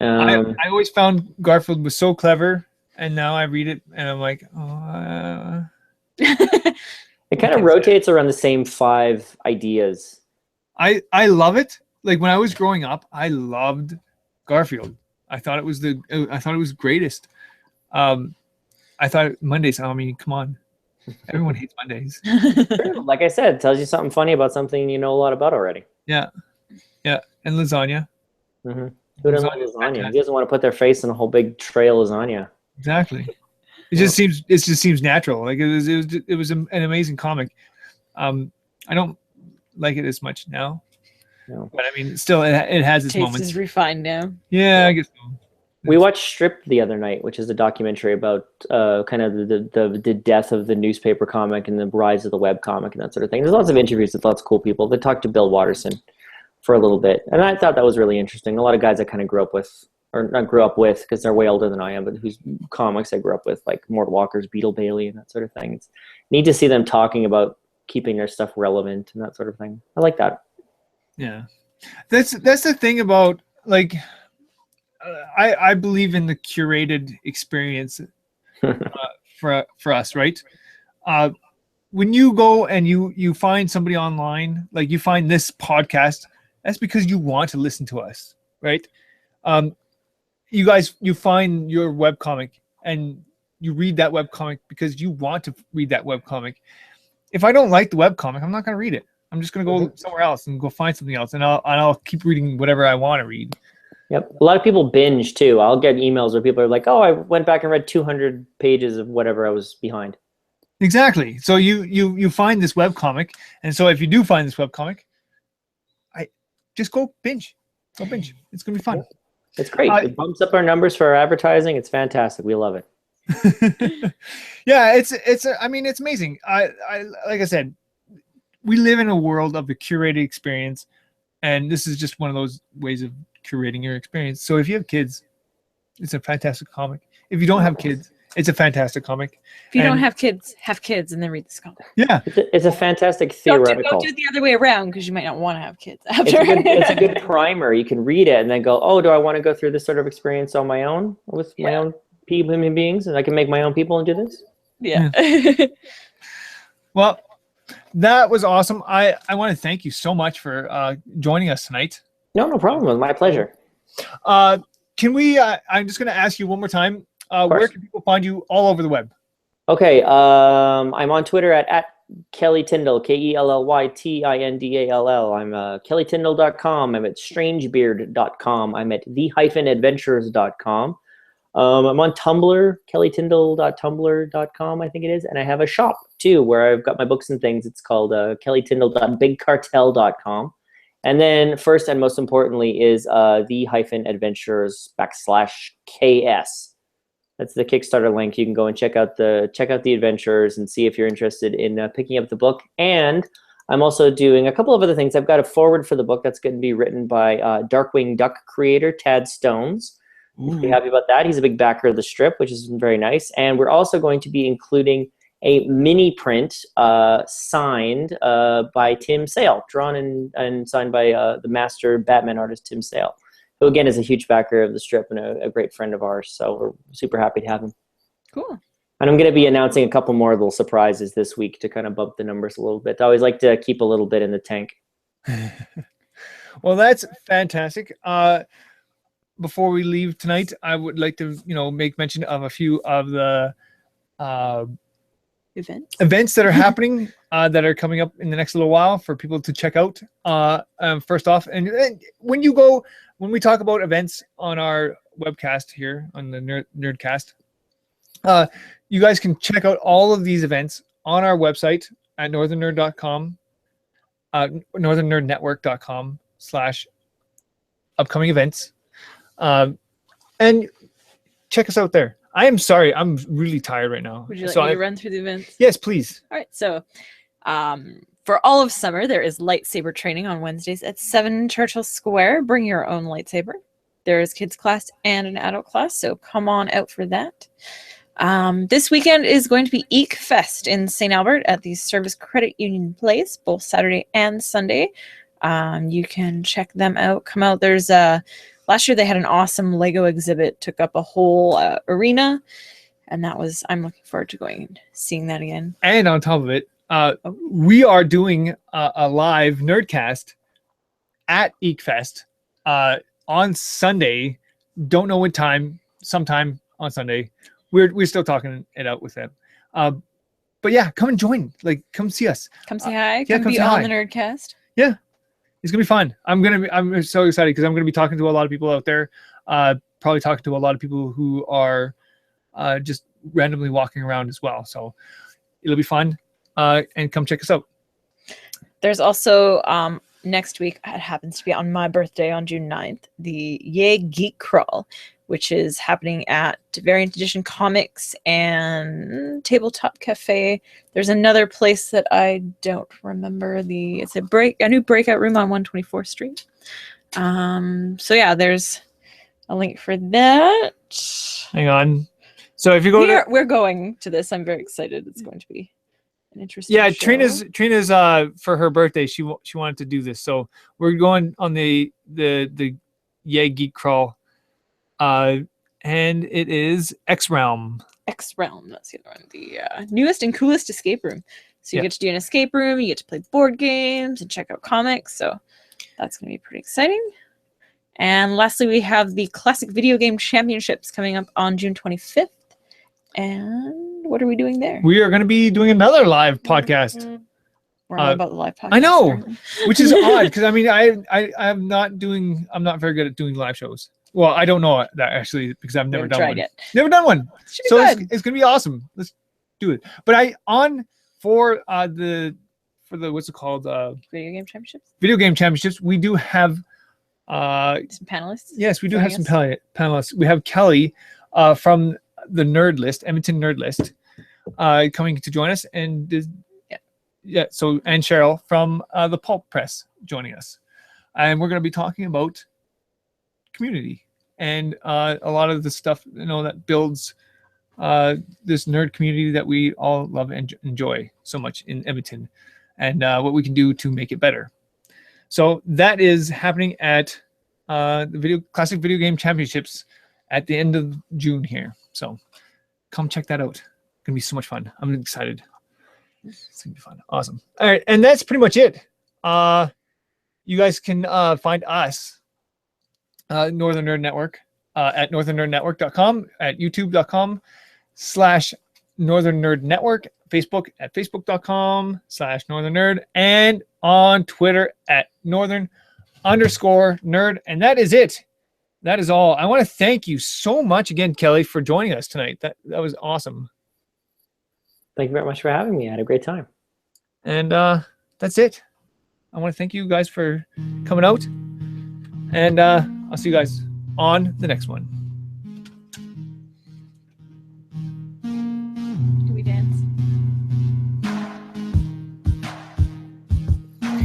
I always found Garfield was so clever, and now I read it and I'm like, oh. It kind of rotates around the same 5 ideas. I love it. Like when I was growing up, I loved Garfield. I thought it was greatest. I thought Mondays. I mean, come on, everyone hates Mondays. Like I said, it tells you something funny about something you know a lot about already. Yeah, and lasagna. Mm-hmm. Who doesn't like lasagna? Who doesn't want to put their face in a whole big tray of lasagna? Exactly. It just seems natural. Like it was an amazing comic. I don't like it as much now. No. But I mean, still, it has its moments. Taste is refined now. Yeah, I guess so. We watched Stripped the other night, which is a documentary about kind of the death of the newspaper comic and the rise of the web comic and that sort of thing. There's lots of interviews with lots of cool people. They talked to Bill Watterson for a little bit, and I thought that was really interesting. A lot of guys I kind of grew up with, or not grew up with because they're way older than I am, but whose comics I grew up with, like Mort Walker's Beetle Bailey and that sort of thing. It's neat to see them talking about keeping their stuff relevant and that sort of thing. I like that. Yeah, that's the thing about, like, I believe in the curated experience for us, right? When you go and you find somebody online, like you find this podcast, that's because you want to listen to us, right? You find your webcomic and you read that webcomic because you want to read that webcomic. If I don't like the webcomic, I'm not going to read it. I'm just going to go somewhere else and go find something else, and I'll keep reading whatever I want to read. Yep. A lot of people binge too. I'll get emails where people are like, "Oh, I went back and read 200 pages of whatever I was behind." Exactly. So you find this webcomic, and so if you do find this webcomic, I just go binge. Go binge. It's going to be fun. It's great. It bumps up our numbers for our advertising. It's fantastic. We love it. Yeah, I mean, it's amazing. I like I said, we live in a world of the curated experience, and this is just one of those ways of curating your experience. So if you have kids, it's a fantastic comic. If you don't have kids, it's a fantastic comic. If you don't have kids and then read this comic. Yeah, it's a fantastic theoretical. Don't do it the other way around because you might not want to have kids after. It's a good primer. You can read it and then go, "Oh, do I want to go through this sort of experience on my own with my own human beings, and I can make my own people and do this?" Yeah. Well, that was awesome. I want to thank you so much for joining us tonight. No problem. It was my pleasure. Can we? I'm just going to ask you one more time. Where can people find you all over the web? Okay. I'm on Twitter at Kelly Tindall, KELLYTINDALL. I'm kellytindall.com. I'm at strangebeard.com. I'm at the-adventures.com. I'm on Tumblr, kellytindall.tumblr.com, I think it is. And I have a shop too, where I've got my books and things. It's called kellytindall.bigcartel.com. And then first and most importantly is the-adventures /KS. That's the Kickstarter link. You can go and check out the adventures and see if you're interested in picking up the book. And I'm also doing a couple of other things. I've got a foreword for the book that's going to be written by Darkwing Duck creator Tad Stones. Be happy about that. He's a big backer of the strip, which is very nice. And we're also going to be including a mini print signed by Tim Sale, drawn and signed by the master Batman artist Tim Sale, who again is a huge backer of the strip and a great friend of ours. So we're super happy to have him. Cool. And I'm going to be announcing a couple more little surprises this week to kind of bump the numbers a little bit. I always like to keep a little bit in the tank. Well, that's fantastic. Before we leave tonight, I would like to, make mention of a few of the events that are happening that are coming up in the next little while for people to check out. First off, and when we talk about events on our webcast here on the Nerdcast, you guys can check out all of these events on our website at northernnerd.com, northernnerdnetwork.com/upcoming events. And check us out there. I am sorry, I'm really tired right now. Would you like me to run through the events? Yes, please. All right. So, for all of summer, there is lightsaber training on Wednesdays at 7 Churchill Square. Bring your own lightsaber. There is kids class and an adult class, so come on out for that. This weekend is going to be Eek Fest in St. Albert at the Service Credit Union Place, both Saturday and Sunday. You can check them out. Come out. There's last year they had an awesome Lego exhibit, took up a whole arena, and I'm looking forward to going and seeing that again. And on top of it, we are doing a live Nerdcast at Eek Fest on Sunday. Don't know what time, sometime on Sunday. We're still talking it out with them. But yeah, come and join. Come see us. Come say hi. Come be on the Nerdcast. Yeah. It's gonna be fun. I'm so excited because I'm gonna be talking to a lot of people out there. Probably talking to a lot of people who are just randomly walking around as well. So it'll be fun. And come check us out. There's also next week, it happens to be on my birthday on June 9th, the Yay Geek Crawl, which is happening at Variant Edition Comics and Tabletop Cafe. There's another place that I don't remember. It's a new breakout room on 124th Street. So yeah, there's a link for that. Hang on. So if you go we're going to this. I'm very excited. It's going to be an interesting show. Trina's for her birthday, she wanted to do this. So we're going on the Yay Geek Crawl. And it is X-Realm. X-Realm, that's the other one. The newest and coolest escape room. So you get to do an escape room, you get to play board games and check out comics. So that's going to be pretty exciting. And lastly, we have the Classic Video Game Championships coming up on June 25th And what are we doing there? We are going to be doing another live podcast, We're all about the live podcast. I know. apparently. which is odd because I mean I'm not very good at doing live shows. Well, I don't know that actually because I've never Haven't done tried one. yet. Never done one. Should be So good. it's gonna be awesome. Let's do it. But for the what's it called Video game championships. video game championships, we do have Some panelists. yes, we do have some joining panelists. We have Kelly from the Nerd List, Edmonton Nerd List, coming to join us, and so and Cheryl from the Pulp Press joining us, and we're going to be talking about community and a lot of the stuff that builds this nerd community that we all love and enjoy so much in Edmonton, and what we can do to make it better. So that is happening at the Classic Video Game Championships at the end of June here. So come check that out. It's gonna be so much fun. I'm excited. It's gonna be fun. Awesome. All right, and that's pretty much it. You guys can find us, Northern Nerd Network, at northernnerdnetwork.com, at youtube.com/Northern Nerd Network, Facebook at facebook.com/Northern Nerd, and on Twitter at Northern_Nerd. And that is it. That is all. I want to thank you so much again, Kelly, for joining us tonight. That was awesome. Thank you very much for having me. I had a great time. And that's it. I want to thank you guys for coming out. And I'll see you guys on the next one. Do we dance?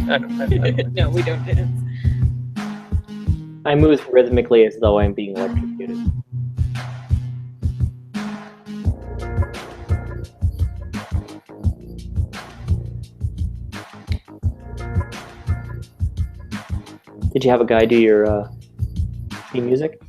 I don't No, we don't dance. I move rhythmically as though I'm being electrocuted. Did you have a guy do your theme music?